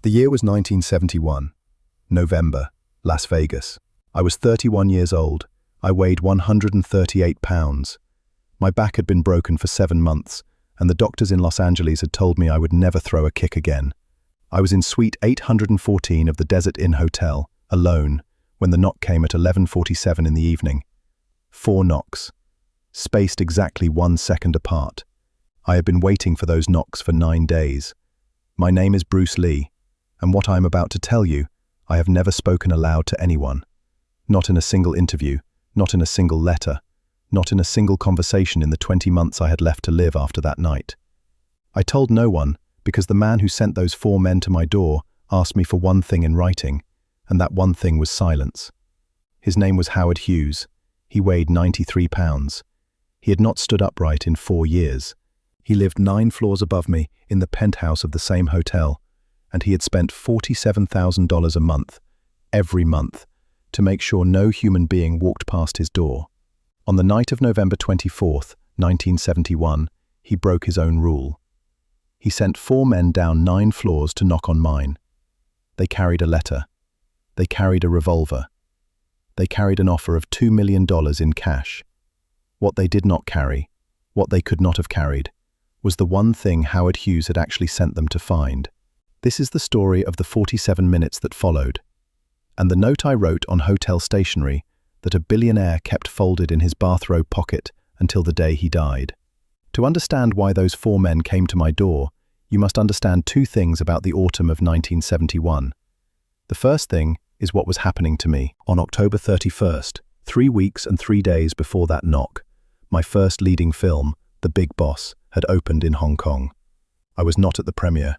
The year was 1971, November, Las Vegas. I was 31 years old. I weighed 138 pounds. My back had been broken for 7 months, and the doctors in Los Angeles had told me I would never throw a kick again. I was in suite 814 of the Desert Inn Hotel, alone, when the knock came at 11:47 in the evening. 4 knocks, spaced exactly 1 second apart. I had been waiting for those knocks for 9 days. My name is Bruce Lee, and what I am about to tell you, I have never spoken aloud to anyone. Not in a single interview, not in a single letter, not in a single conversation in the 20 months I had left to live after that night. I told no one because the man who sent those 4 men to my door asked me for one thing in writing, and that one thing was silence. His name was Howard Hughes. He weighed 93 pounds. He had not stood upright in 4 years. He lived 9 floors above me in the penthouse of the same hotel, and he had spent $47,000 a month, every month, to make sure no human being walked past his door. On the night of November 24th, 1971, he broke his own rule. He sent 4 men down 9 floors to knock on mine. They carried a letter. They carried a revolver. They carried an offer of $2 million in cash. What they did not carry, what they could not have carried, was the one thing Howard Hughes had actually sent them to find. This is the story of the 47 minutes that followed, and the note I wrote on hotel stationery that a billionaire kept folded in his bathrobe pocket until the day he died. To understand why those 4 men came to my door, you must understand 2 things about the autumn of 1971. The first thing is what was happening to me. On October 31st, 3 weeks and 3 days before that knock, my first leading film, The Big Boss, had opened in Hong Kong. I was not at the premiere.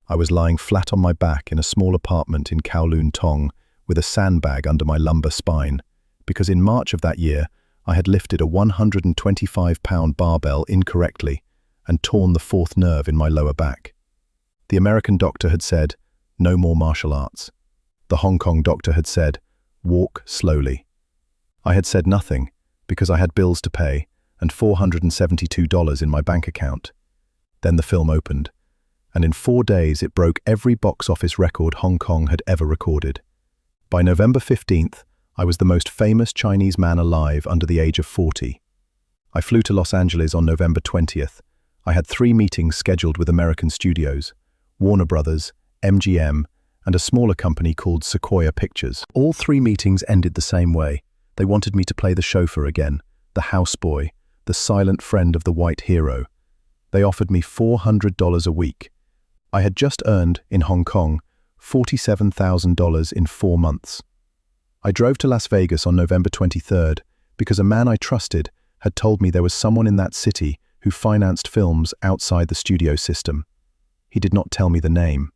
I was lying flat on my back in a small apartment in Kowloon Tong with a sandbag under my lumbar spine, because in March of that year, I had lifted a 125-pound barbell incorrectly and torn the 4th nerve in my lower back. The American doctor had said, "No more martial arts." The Hong Kong doctor had said, "Walk slowly." I had said nothing because I had bills to pay and $472 in my bank account. Then the film opened, and in 4 days it broke every box office record Hong Kong had ever recorded. By November 15th, I was the most famous Chinese man alive under the age of 40. I flew to Los Angeles on November 20th. I had 3 meetings scheduled with American studios, Warner Brothers, MGM, and a smaller company called Sequoia Pictures. All 3 meetings ended the same way. They wanted me to play the chauffeur again, the houseboy, the silent friend of the white hero. They offered me $400 a week. I had just earned, in Hong Kong, $47,000 in 4 months. I drove to Las Vegas on November 23rd because a man I trusted had told me there was someone in that city who financed films outside the studio system. He did not tell me the name.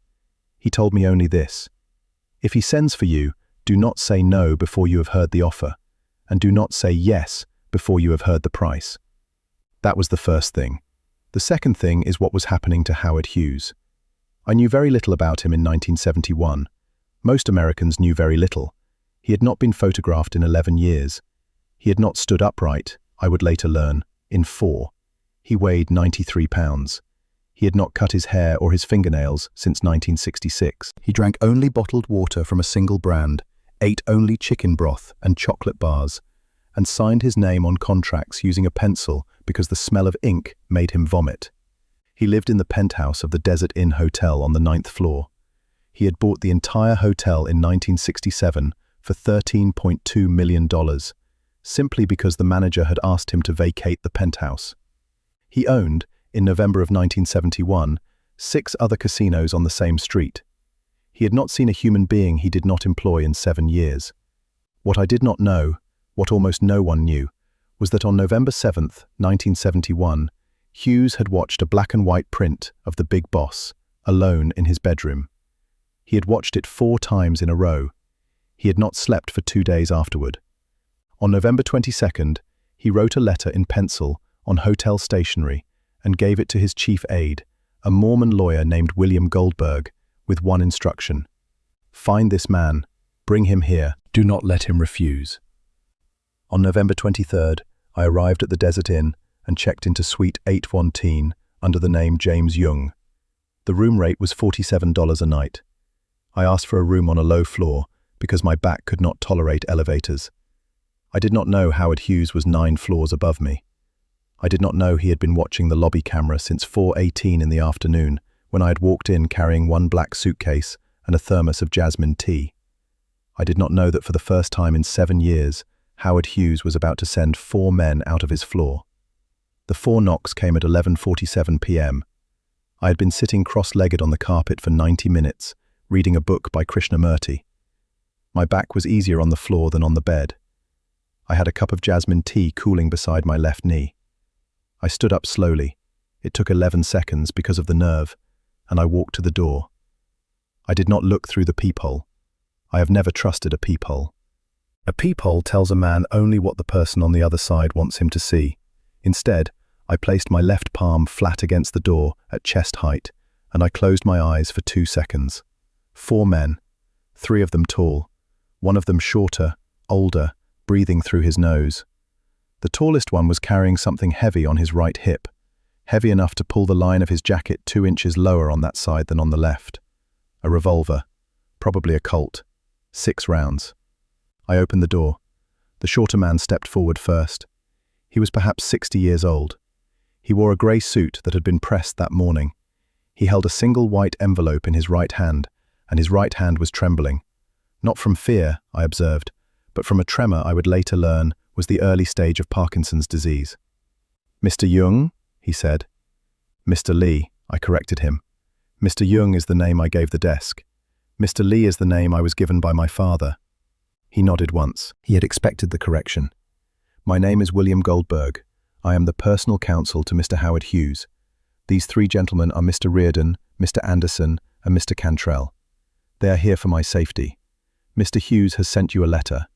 He told me only this: if he sends for you, do not say no before you have heard the offer, and do not say yes before you have heard the price. That was the first thing. The second thing is what was happening to Howard Hughes. I knew very little about him in 1971. Most Americans knew very little. He had not been photographed in 11 years. He had not stood upright, I would later learn, in 4. He weighed 93 pounds. He had not cut his hair or his fingernails since 1966. He drank only bottled water from a single brand, ate only chicken broth and chocolate bars, and signed his name on contracts using a pencil because the smell of ink made him vomit. He lived in the penthouse of the Desert Inn Hotel on the 9th floor. He had bought the entire hotel in 1967 for $13.2 million, simply because the manager had asked him to vacate the penthouse. He owned, in November of 1971, 6 other casinos on the same street. He had not seen a human being he did not employ in 7 years. What I did not know, what almost no one knew, was that on November 7th, 1971, Hughes had watched a black and white print of The Big Boss, alone in his bedroom. He had watched it 4 times in a row. He had not slept for 2 days afterward. On November 22nd, he wrote a letter in pencil on hotel stationery and gave it to his chief aide, a Mormon lawyer named William Goldberg, with one instruction: find this man, bring him here, do not let him refuse. On November 23rd, I arrived at the Desert Inn and checked into suite 814 under the name James Young. The room rate was $47 a night. I asked for a room on a low floor because my back could not tolerate elevators. I did not know Howard Hughes was 9 floors above me. I did not know he had been watching the lobby camera since 4:18 in the afternoon, when I had walked in carrying one black suitcase and a thermos of jasmine tea. I did not know that for the first time in 7 years, Howard Hughes was about to send 4 men out of his floor. The 4 knocks came at 11:47 p.m. I had been sitting cross-legged on the carpet for 90 minutes, reading a book by Krishnamurti. My back was easier on the floor than on the bed. I had a cup of jasmine tea cooling beside my left knee. I stood up slowly. It took 11 seconds because of the nerve, and I walked to the door. I did not look through the peephole. I have never trusted a peephole. A peephole tells a man only what the person on the other side wants him to see. Instead, I placed my left palm flat against the door at chest height, and I closed my eyes for 2 seconds. 4 men, 3 of them tall, one of them shorter, older, breathing through his nose. The tallest one was carrying something heavy on his right hip, heavy enough to pull the line of his jacket 2 inches lower on that side than on the left. A revolver, probably a Colt, 6 rounds. I opened the door. The shorter man stepped forward first. He was perhaps 60 years old. He wore a grey suit that had been pressed that morning. He held a single white envelope in his right hand, and his right hand was trembling. Not from fear, I observed, but from a tremor I would later learn was the early stage of Parkinson's disease. "Mr. Jung," he said. "Mr. Lee," I corrected him. "Mr. Jung is the name I gave the desk. Mr. Lee is the name I was given by my father." He nodded once. He had expected the correction. "My name is William Goldberg. I am the personal counsel to Mr. Howard Hughes. These 3 gentlemen are Mr. Reardon, Mr. Anderson, and Mr. Cantrell. They are here for my safety. Mr. Hughes has sent you a letter.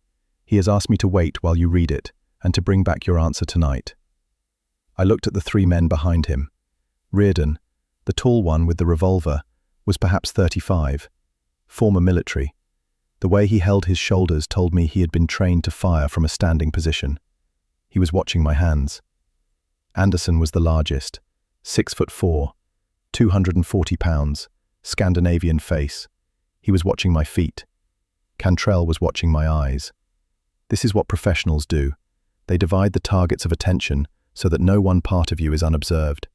He has asked me to wait while you read it, and to bring back your answer tonight." I looked at the 3 men behind him. Reardon, the tall one with the revolver, was perhaps 35, former military. The way he held his shoulders told me he had been trained to fire from a standing position. He was watching my hands. Anderson was the largest, 6'4", 240 pounds, Scandinavian face. He was watching my feet. Cantrell was watching my eyes. This is what professionals do. They divide the targets of attention so that no one part of you is unobserved.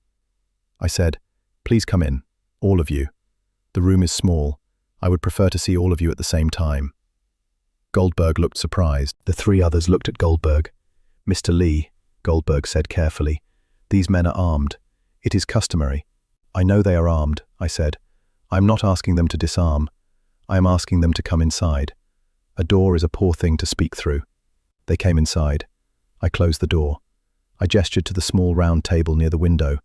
I said, "Please come in, all of you. The room is small. I would prefer to see all of you at the same time." Goldberg looked surprised. The 3 others looked at Goldberg. "Mr. Lee," Goldberg said carefully, "these men are armed. It is customary." "I know they are armed," I said. "I am not asking them to disarm. I am asking them to come inside. A door is a poor thing to speak through." They came inside. I closed the door. I gestured to the small round table near the window.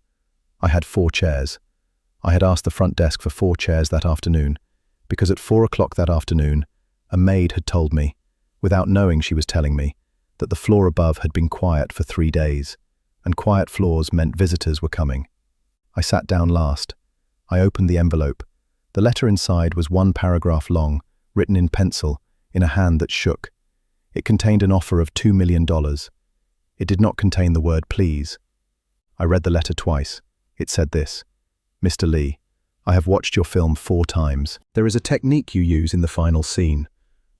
I had 4 chairs. I had asked the front desk for 4 chairs that afternoon, because at 4 o'clock that afternoon, a maid had told me, without knowing she was telling me, that the floor above had been quiet for 3 days, and quiet floors meant visitors were coming. I sat down last. I opened the envelope. The letter inside was 1 paragraph long, written in pencil, in a hand that shook. It contained an offer of $2 million. It did not contain the word please. I read the letter twice. It said this: "Mr. Lee, I have watched your film 4 times. There is a technique you use in the final scene,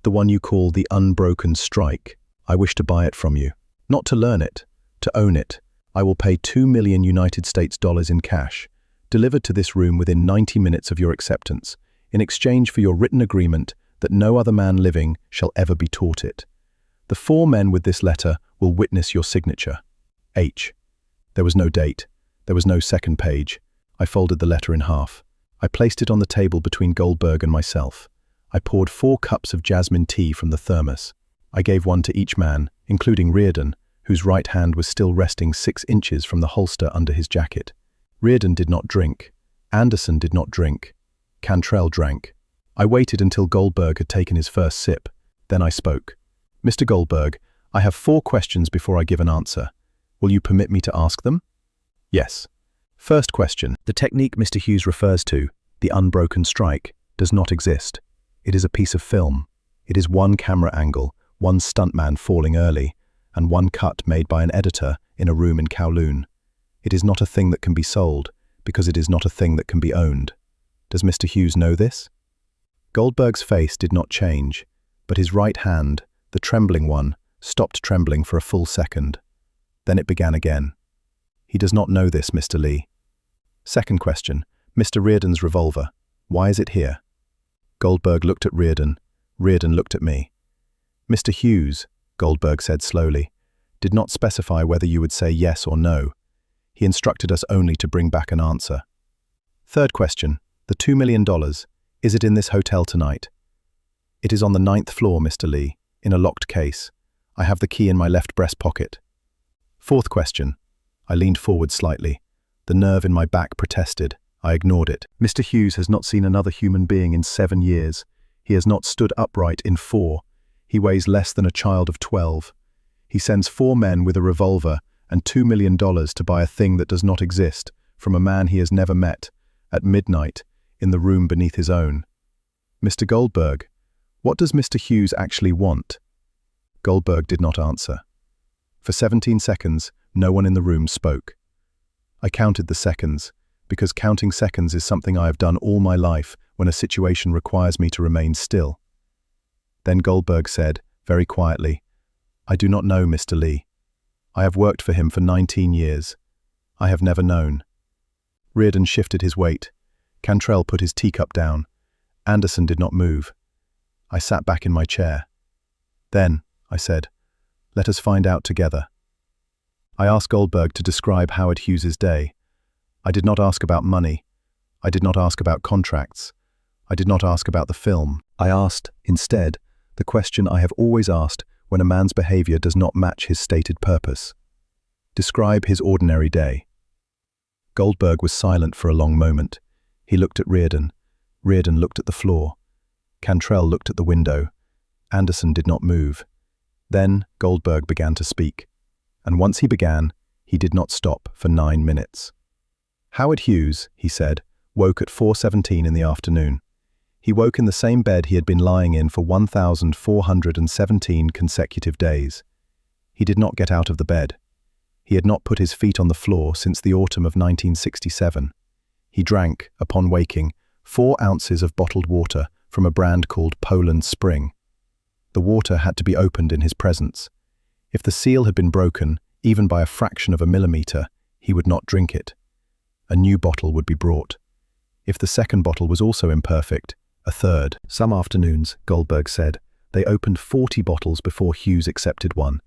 the one you call the unbroken strike. I wish to buy it from you. Not to learn it, to own it. I will pay $2 million United States dollars in cash, delivered to this room within 90 minutes of your acceptance, in exchange for your written agreement that no other man living shall ever be taught it. The 4 men with this letter will witness your signature. H." There was no date. There was no second page. I folded the letter in half. I placed it on the table between Goldberg and myself. I poured 4 cups of jasmine tea from the thermos. I gave one to each man, including Reardon, whose right hand was still resting 6 inches from the holster under his jacket. Reardon did not drink. Anderson did not drink. Cantrell drank. I waited until Goldberg had taken his first sip. Then I spoke. "Mr. Goldberg, I have 4 questions before I give an answer. Will you permit me to ask them?" "Yes." First question. The technique Mr. Hughes refers to, the unbroken strike, does not exist. It is a piece of film. It is 1 camera angle, 1 stuntman falling early, and 1 cut made by an editor in a room in Kowloon. It is not a thing that can be sold, because it is not a thing that can be owned. Does Mr. Hughes know this? Goldberg's face did not change, but his right hand, the trembling one, stopped trembling for a full second. Then it began again. He does not know this, Mr. Lee. Second question, Mr. Reardon's revolver. Why is it here? Goldberg looked at Reardon. Reardon looked at me. Mr. Hughes, Goldberg said slowly, did not specify whether you would say yes or no. He instructed us only to bring back an answer. Third question, the $2 million, is it in this hotel tonight? It is on the 9th floor, Mr. Lee, in a locked case. I have the key in my left breast pocket. Fourth question. I leaned forward slightly. The nerve in my back protested. I ignored it. Mr. Hughes has not seen another human being in 7 years. He has not stood upright in 4. He weighs less than a child of 12. He sends 4 men with a revolver and $2 million to buy a thing that does not exist from a man he has never met, at midnight, in the room beneath his own. Mr. Goldberg, what does Mr. Hughes actually want? Goldberg did not answer. For 17 seconds, no one in the room spoke. I counted the seconds, because counting seconds is something I have done all my life when a situation requires me to remain still. Then Goldberg said, very quietly, I do not know, Mr. Lee. I have worked for him for 19 years. I have never known. Reardon shifted his weight. Cantrell put his teacup down. Anderson did not move. I sat back in my chair. Then, I said, let us find out together. I asked Goldberg to describe Howard Hughes's day. I did not ask about money. I did not ask about contracts. I did not ask about the film. I asked, instead, the question I have always asked when a man's behavior does not match his stated purpose. Describe his ordinary day. Goldberg was silent for a long moment. He looked at Reardon. Reardon looked at the floor. Cantrell looked at the window. Anderson did not move. Then Goldberg began to speak. And once he began, he did not stop for 9 minutes. Howard Hughes, he said, woke at 4:17 in the afternoon. He woke in the same bed he had been lying in for 1,417 consecutive days. He did not get out of the bed. He had not put his feet on the floor since the autumn of 1967. He drank, upon waking, 4 ounces of bottled water from a brand called Poland Spring. The water had to be opened in his presence. If the seal had been broken, even by a fraction of a millimeter, he would not drink it. A new bottle would be brought. If the second bottle was also imperfect, a third. Some afternoons, Goldberg said, they opened 40 bottles before Hughes accepted one.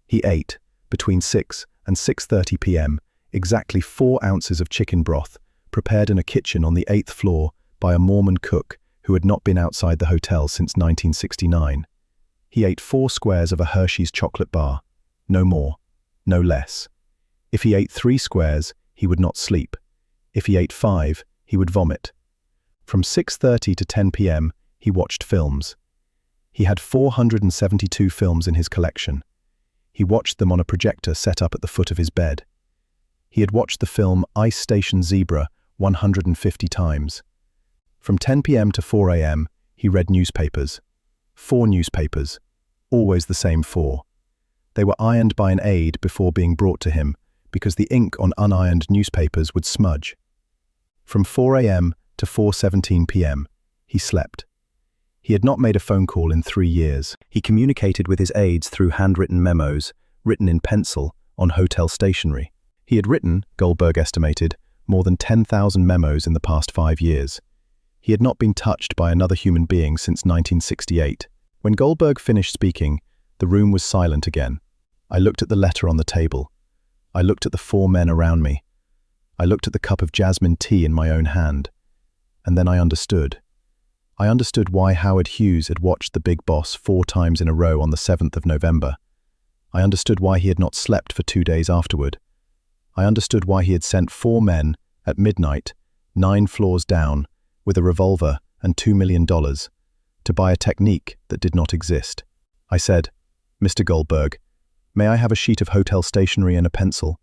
He ate, between 6 and 6:30 p.m., exactly 4 ounces of chicken broth, prepared in a kitchen on the 8th floor by a Mormon cook who had not been outside the hotel since 1969. He ate 4 squares of a Hershey's chocolate bar. No more, no less. If he ate 3 squares, he would not sleep. If he ate 5, he would vomit. From 6:30 to 10 p.m., he watched films. He had 472 films in his collection. He watched them on a projector set up at the foot of his bed. He had watched the film Ice Station Zebra 150 times. From 10 p.m. to 4 a.m., he read newspapers. 4 newspapers, always the same 4. They were ironed by an aide before being brought to him, because the ink on unironed newspapers would smudge. From 4 a.m. to 4:17 p.m., he slept. He had not made a phone call in 3 years. He communicated with his aides through handwritten memos, written in pencil, on hotel stationery. He had written, Goldberg estimated, more than 10,000 memos in the past 5 years. He had not been touched by another human being since 1968. When Goldberg finished speaking, the room was silent again. I looked at the letter on the table. I looked at the 4 men around me. I looked at the cup of jasmine tea in my own hand. And then I understood. I understood why Howard Hughes had watched The Big Boss 4 times in a row on the 7th of November. I understood why he had not slept for 2 days afterward. I understood why he had sent 4 men, at midnight, 9 floors down, with a revolver and $2 million, to buy a technique that did not exist. I said, Mr. Goldberg, may I have a sheet of hotel stationery and a pencil?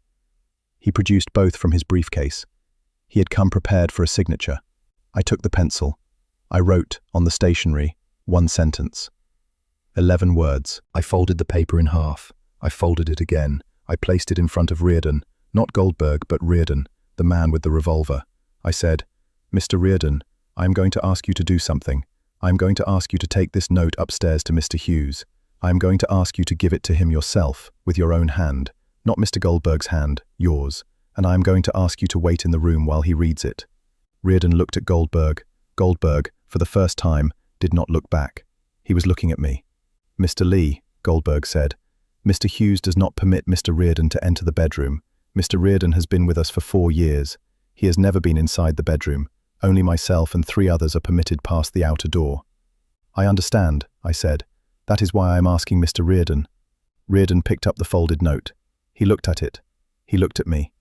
He produced both from his briefcase. He had come prepared for a signature. I took the pencil. I wrote, on the stationery, 1 sentence. 11 words. I folded the paper in half. I folded it again. I placed it in front of Reardon, not Goldberg, but Reardon, the man with the revolver. I said, Mr. Reardon, I am going to ask you to do something. I am going to ask you to take this note upstairs to Mr. Hughes. I am going to ask you to give it to him yourself, with your own hand, not Mr. Goldberg's hand, yours, and I am going to ask you to wait in the room while he reads it." Reardon looked at Goldberg. Goldberg, for the first time, did not look back. He was looking at me. "Mr. Lee," Goldberg said, "Mr. Hughes does not permit Mr. Reardon to enter the bedroom. Mr. Reardon has been with us for 4 years. He has never been inside the bedroom. Only myself and 3 others are permitted past the outer door." "I understand," I said. "That is why I am asking Mr. Reardon." Reardon picked up the folded note. He looked at it. He looked at me.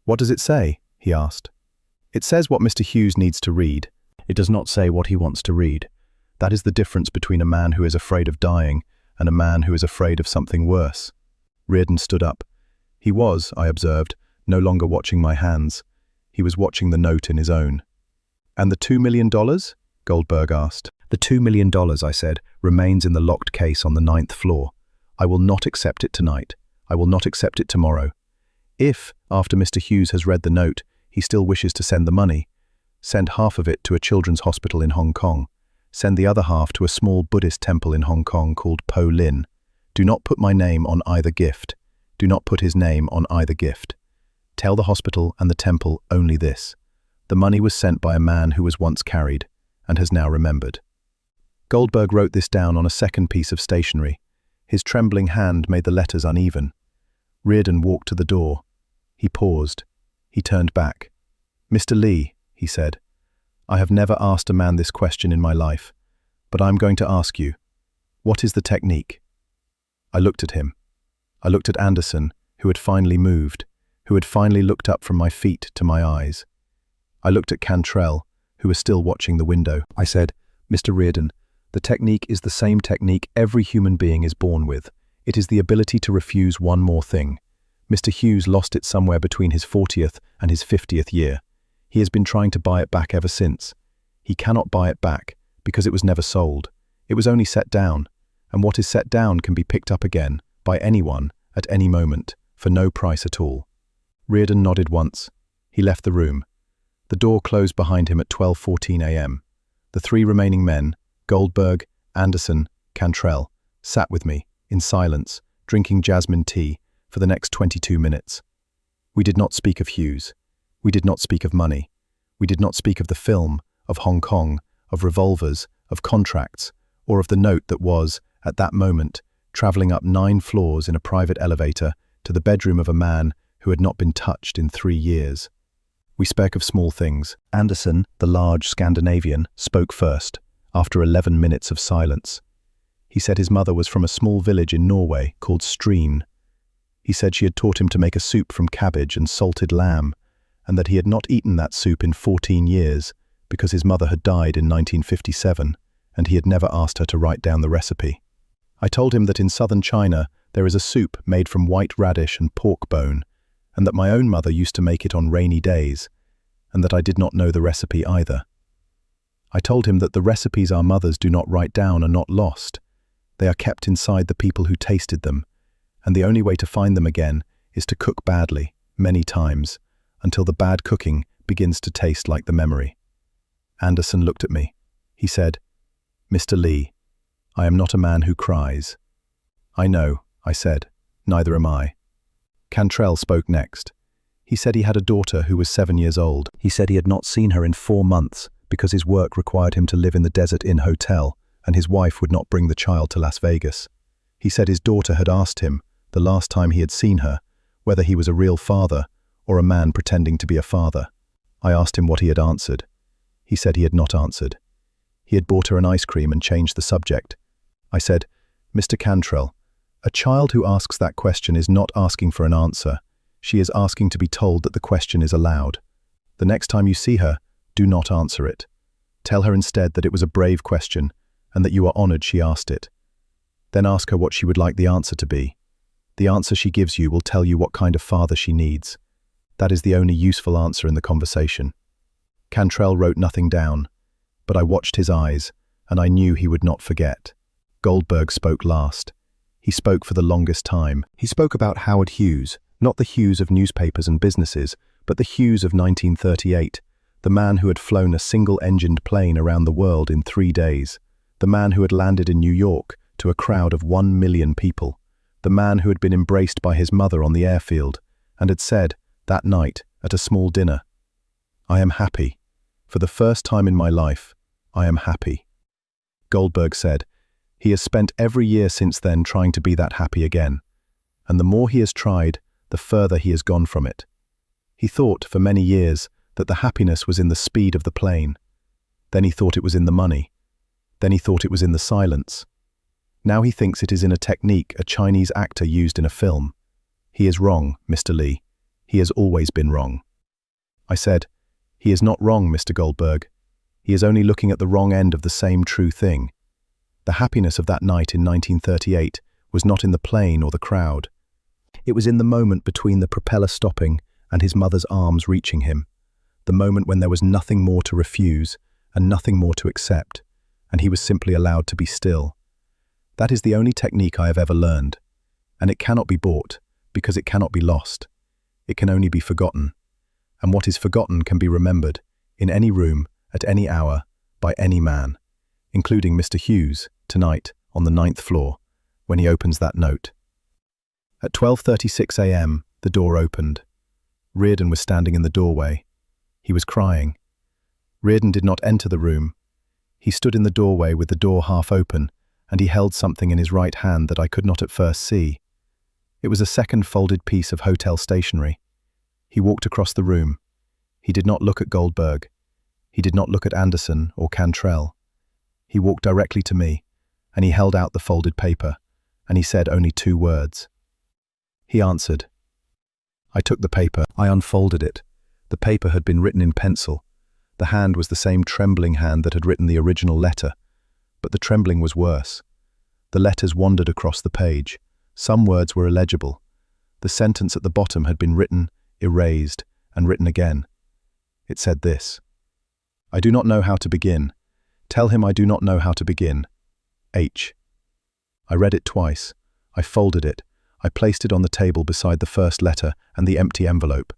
"What does it say?" he asked. "It says what Mr. Hughes needs to read. It does not say what he wants to read. That is the difference between a man who is afraid of dying and a man who is afraid of something worse." Reardon stood up. He was, I observed, no longer watching my hands. He was watching the note in his own. "And the $2 million? Goldberg asked. "The $2 million, I said, remains in the locked case on the 9th floor. I will not accept it tonight. I will not accept it tomorrow. If, after Mr. Hughes has read the note, he still wishes to send the money, send half of it to a children's hospital in Hong Kong. Send the other half to a small Buddhist temple in Hong Kong called Po Lin. Do not put my name on either gift. Do not put his name on either gift. Tell the hospital and the temple only this. The money was sent by a man who was once carried, and has now remembered." Goldberg wrote this down on a second piece of stationery. His trembling hand made the letters uneven. Reardon walked to the door. He paused. He turned back. "Mr. Lee," he said, "I have never asked a man this question in my life, but I am going to ask you. What is the technique?" I looked at him. I looked at Anderson, who had finally moved, who had finally looked up from my feet to my eyes. I looked at Cantrell, who was still watching the window. I said, "Mr. Reardon, the technique is the same technique every human being is born with. It is the ability to refuse one more thing. Mr. Hughes lost it somewhere between his 40th and his 50th year. He has been trying to buy it back ever since. He cannot buy it back because it was never sold. It was only set down, and what is set down can be picked up again by anyone at any moment for no price at all." Reardon nodded once. He left the room. The door closed behind him at 12:14 a.m. The 3 remaining men, Goldberg, Anderson, Cantrell, sat with me, in silence, drinking jasmine tea, for the next 22 minutes. We did not speak of Hughes. We did not speak of money. We did not speak of the film, of Hong Kong, of revolvers, of contracts, or of the note that was, at that moment, travelling up 9 floors in a private elevator to the bedroom of a man who had not been touched in 3 years. We spoke of small things. Anderson, the large Scandinavian, spoke first, after 11 minutes of silence. He said his mother was from a small village in Norway called Stryn. He said she had taught him to make a soup from cabbage and salted lamb, and that he had not eaten that soup in 14 years because his mother had died in 1957, and he had never asked her to write down the recipe. I told him that in southern China there is a soup made from white radish and pork bone, and that my own mother used to make it on rainy days, and that I did not know the recipe either. I told him that the recipes our mothers do not write down are not lost. They are kept inside the people who tasted them, and the only way to find them again is to cook badly, many times, until the bad cooking begins to taste like the memory. Anderson looked at me. He said, "Mr. Lee, I am not a man who cries." "I know," I said. "Neither am I." Cantrell spoke next. He said he had a daughter who was 7 years old. He said he had not seen her in 4 months because his work required him to live in the Desert Inn Hotel, and his wife would not bring the child to Las Vegas. He said his daughter had asked him, the last time he had seen her, whether he was a real father or a man pretending to be a father. I asked him what he had answered. He said he had not answered. He had bought her an ice cream and changed the subject. I said, "Mr. Cantrell, a child who asks that question is not asking for an answer. She is asking to be told that the question is allowed. The next time you see her, do not answer it. Tell her instead that it was a brave question and that you are honored she asked it. Then ask her what she would like the answer to be. The answer she gives you will tell you what kind of father she needs. That is the only useful answer in the conversation." Cantrell wrote nothing down, but I watched his eyes, and I knew he would not forget. Goldberg spoke last. He spoke for the longest time. He spoke about Howard Hughes, not the Hughes of newspapers and businesses, but the Hughes of 1938, the man who had flown a single-engined plane around the world in 3 days. the man who had landed in New York to a crowd of 1 million people, the man who had been embraced by his mother on the airfield and had said, that night, at a small dinner, "I am happy. For the first time in my life, I am happy." Goldberg said, he has spent every year since then trying to be that happy again, and the more he has tried, the further he has gone from it. He thought, for many years, that the happiness was in the speed of the plane. Then he thought it was in the money. Then he thought it was in the silence. Now he thinks it is in a technique a Chinese actor used in a film. He is wrong, Mr. Lee. He has always been wrong. I said, he is not wrong, Mr. Goldberg. He is only looking at the wrong end of the same true thing. The happiness of that night in 1938 was not in the plane or the crowd. It was in the moment between the propeller stopping and his mother's arms reaching him, the moment when there was nothing more to refuse and nothing more to accept, and he was simply allowed to be still. That is the only technique I have ever learned, and it cannot be bought because it cannot be lost. It can only be forgotten, and what is forgotten can be remembered in any room, at any hour, by any man, including Mr. Hughes, tonight, on the 9th floor, when he opens that note. At 12:36 a.m., the door opened. Reardon was standing in the doorway. He was crying. Reardon did not enter the room. He stood in the doorway with the door half open, and he held something in his right hand that I could not at first see. It was a second folded piece of hotel stationery. He walked across the room. He did not look at Goldberg. He did not look at Anderson or Cantrell. He walked directly to me, and he held out the folded paper, and he said only 2 words. He answered. I took the paper. I unfolded it. The paper had been written in pencil. The hand was the same trembling hand that had written the original letter, but the trembling was worse. The letters wandered across the page. Some words were illegible. The sentence at the bottom had been written, erased, and written again. It said this: I do not know how to begin. Tell him I do not know how to begin. H. I read it twice. I folded it. I placed it on the table beside the first letter and the empty envelope.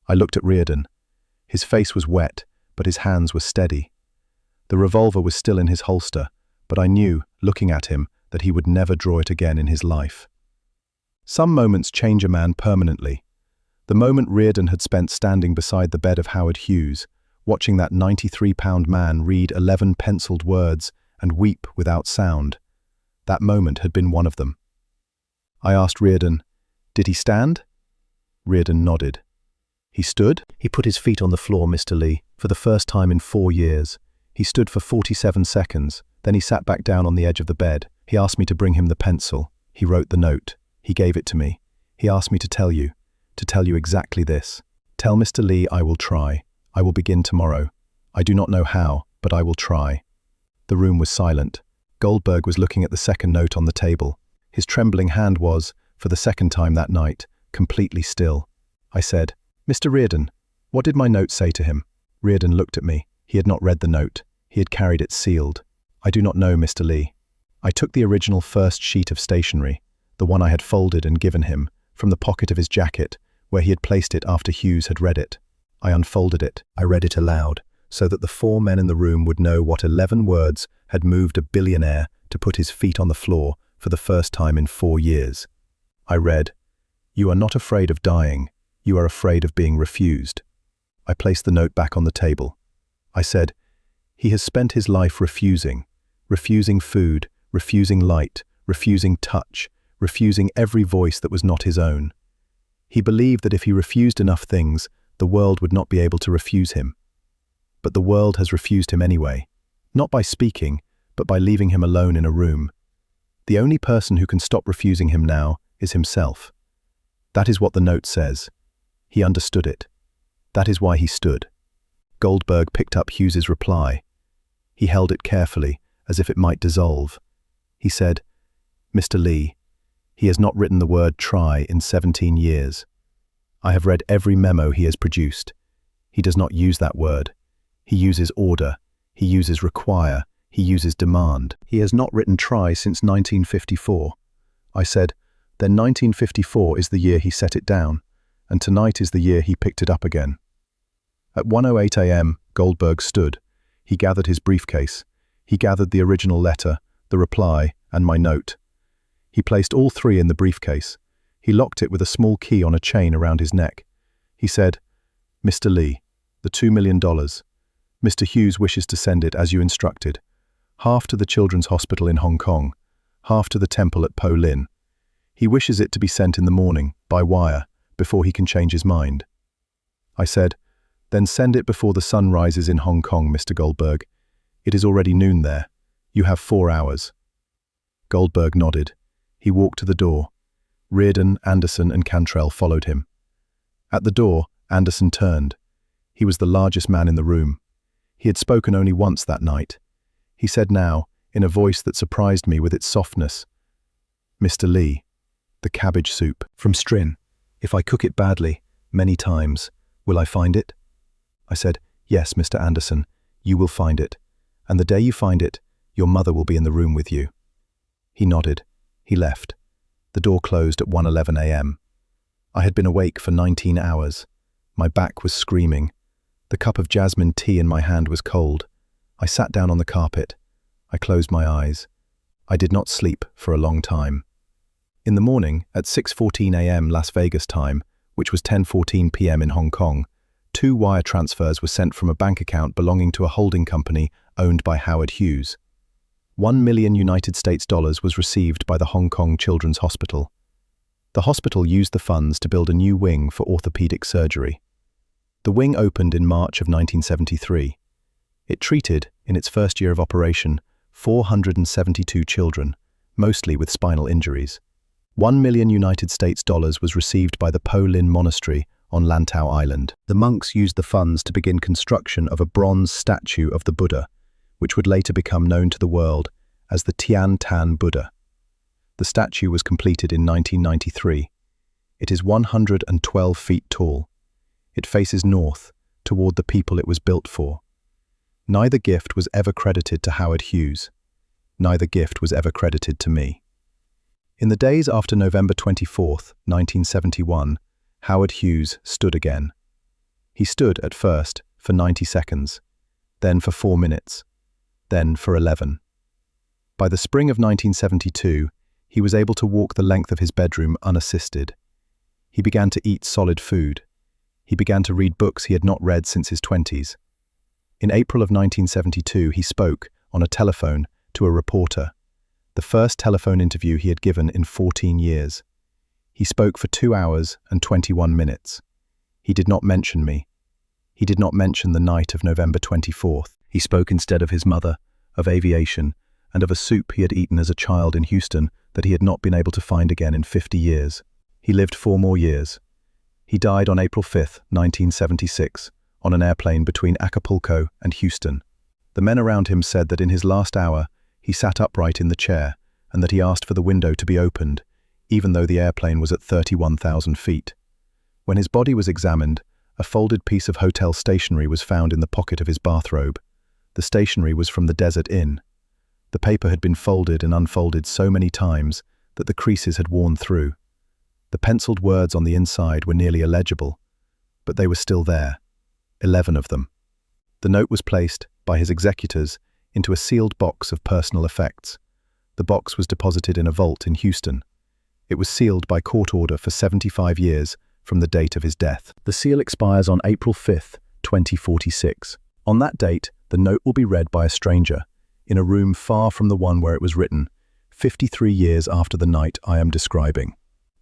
I looked at Reardon. His face was wet, but his hands were steady. The revolver was still in his holster, but I knew, looking at him, that he would never draw it again in his life. Some moments change a man permanently. The moment Reardon had spent standing beside the bed of Howard Hughes, watching that 93-pound man read 11 penciled words and weep without sound. That moment had been one of them. I asked Reardon, did he stand? Reardon nodded. He stood? He put his feet on the floor, Mr. Lee, for the first time in 4 years. He stood for 47 seconds, then he sat back down on the edge of the bed. He asked me to bring him the pencil. He wrote the note. He gave it to me. He asked me to tell you exactly this. Tell Mr. Lee I will try. I will begin tomorrow. I do not know how, but I will try. The room was silent. Goldberg was looking at the second note on the table. His trembling hand was, for the second time that night, completely still. I said, Mr. Reardon, what did my note say to him? Reardon looked at me. He had not read the note. He had carried it sealed. I do not know, Mr. Lee. I took the original first sheet of stationery, the one I had folded and given him, from the pocket of his jacket, where he had placed it after Hughes had read it. I unfolded it. I read it aloud, so that the 4 men in the room would know what 11 words had moved a billionaire to put his feet on the floor for the first time in 4 years. I read, You are not afraid of dying. You are afraid of being refused. I placed the note back on the table. I said, He has spent his life refusing food, refusing light, refusing touch, refusing every voice that was not his own. He believed that if he refused enough things, the world would not be able to refuse him. But the world has refused him anyway, not by speaking, but by leaving him alone in a room. The only person who can stop refusing him now is himself. That is what the note says. He understood it. That is why he stood. Goldberg picked up Hughes's reply. He held it carefully, as if it might dissolve. He said, Mr. Lee, he has not written the word try in 17 years. I have read every memo he has produced. He does not use that word. He uses order. He uses require. He uses demand. He has not written try since 1954. I said, then 1954 is the year he set it down, and tonight is the year he picked it up again. At 1:08 a.m., Goldberg stood. He gathered his briefcase. He gathered the original letter, the reply, and my note. He placed all three in the briefcase. He locked it with a small key on a chain around his neck. He said, "Mr. Lee, the $2 million. Mr. Hughes wishes to send it as you instructed. Half to the Children's Hospital in Hong Kong, half to the temple at Po Lin. He wishes it to be sent in the morning, by wire, before he can change his mind." I said, "Then send it before the sun rises in Hong Kong, Mr. Goldberg. It is already noon there. You have 4 hours." Goldberg nodded. He walked to the door. Reardon, Anderson, and Cantrell followed him. At the door, Anderson turned. He was the largest man in the room. He had spoken only once that night. He said now, in a voice that surprised me with its softness, "Mr. Lee, the cabbage soup from Strin. If I cook it badly, many times, will I find it?" I said, "Yes, Mr. Anderson, you will find it. And the day you find it, your mother will be in the room with you." He nodded. He left. The door closed at 1:11 a.m. I had been awake for 19 hours. My back was screaming. The cup of jasmine tea in my hand was cold. I sat down on the carpet. I closed my eyes. I did not sleep for a long time. In the morning, at 6:14 a.m. Las Vegas time, which was 10:14 p.m. in Hong Kong, 2 wire transfers were sent from a bank account belonging to a holding company owned by Howard Hughes. $1 million was received by the Hong Kong Children's Hospital. The hospital used the funds to build a new wing for orthopedic surgery. The wing opened in March of 1973. It treated, in its first year of operation, 472 children, mostly with spinal injuries. $1 million was received by the Po Lin Monastery on Lantau Island. The monks used the funds to begin construction of a bronze statue of the Buddha, which would later become known to the world as the Tian Tan Buddha. The statue was completed in 1993. It is 112 feet tall. It faces north, toward the people it was built for. Neither gift was ever credited to Howard Hughes. Neither gift was ever credited to me. In the days after November 24, 1971, Howard Hughes stood again. He stood at first for 90 seconds, then for 4 minutes, then for 11. By the spring of 1972, he was able to walk the length of his bedroom unassisted. He began to eat solid food. He began to read books he had not read since his 20s. In April of 1972, he spoke, on a telephone, to a reporter, the first telephone interview he had given in 14 years. He spoke for 2 hours and 21 minutes. He did not mention me. He did not mention the night of November 24th. He spoke instead of his mother, of aviation, and of a soup he had eaten as a child in Houston that he had not been able to find again in 50 years. He lived 4 more years. He died on April 5, 1976, on an airplane between Acapulco and Houston. The men around him said that in his last hour, he sat upright in the chair and that he asked for the window to be opened, even though the airplane was at 31,000 feet. When his body was examined, a folded piece of hotel stationery was found in the pocket of his bathrobe. The stationery was from the Desert Inn. The paper had been folded and unfolded so many times that the creases had worn through. The penciled words on the inside were nearly illegible, but they were still there, 11 of them. The note was placed, by his executors, into a sealed box of personal effects. The box was deposited in a vault in Houston. It was sealed by court order for 75 years from the date of his death. The seal expires on April 5, 2046. On that date, the note will be read by a stranger, in a room far from the one where it was written, 53 years after the night I am describing.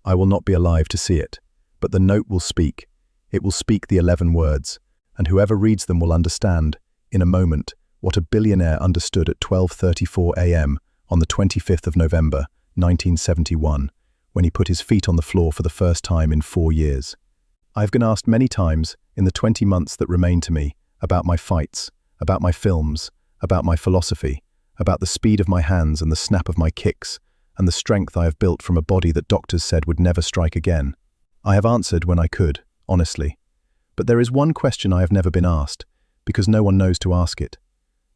I will not be alive to see it, but the note will speak. It will speak the 11 words, and whoever reads them will understand, in a moment, what a billionaire understood at 12:34 a.m. on the 25th of November, 1971, when he put his feet on the floor for the first time in 4 years. I have been asked many times, in the 20 months that remain to me, about my fights, about my films, about my philosophy, about the speed of my hands and the snap of my kicks, and the strength I have built from a body that doctors said would never strike again. I have answered when I could, honestly. But there is one question I have never been asked, because no one knows to ask it.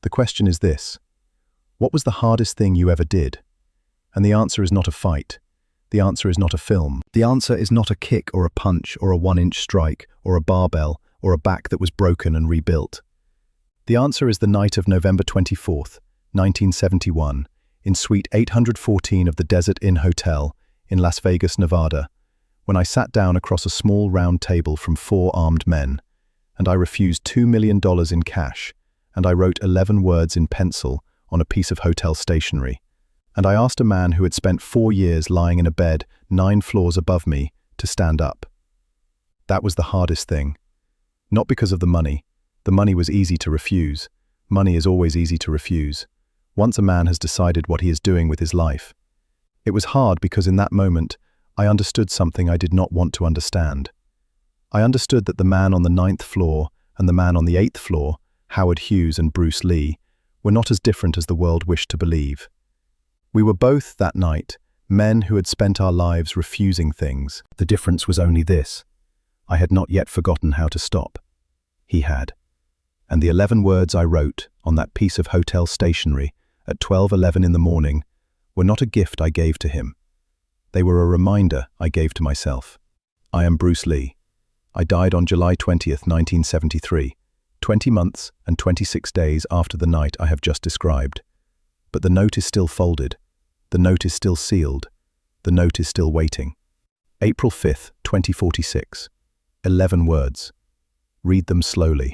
The question is this: what was the hardest thing you ever did? And the answer is not a fight. The answer is not a film. The answer is not a kick or a punch or a 1-inch strike or a barbell or a back that was broken and rebuilt. The answer is the night of November 24th, 1971, in Suite 814 of the Desert Inn Hotel in Las Vegas, Nevada, when I sat down across a small round table from 4 armed men, and I refused $2 million in cash, and I wrote 11 words in pencil on a piece of hotel stationery. And I asked a man who had spent 4 years lying in a bed 9 floors above me to stand up. That was the hardest thing. Not because of the money. The money was easy to refuse. Money is always easy to refuse, once a man has decided what he is doing with his life. It was hard because in that moment, I understood something I did not want to understand. I understood that the man on the 9th floor and the man on the 8th floor, Howard Hughes and Bruce Lee, were not as different as the world wished to believe. We were both, that night, men who had spent our lives refusing things. The difference was only this: I had not yet forgotten how to stop. He had. And the 11 words I wrote on that piece of hotel stationery at 12:11 in the morning were not a gift I gave to him. They were a reminder I gave to myself. I am Bruce Lee. I died on July 20th, 1973, 20 months and 26 days after the night I have just described. But the note is still folded. The note is still sealed. The note is still waiting. April 5th, 2046. 11 words. Read them slowly.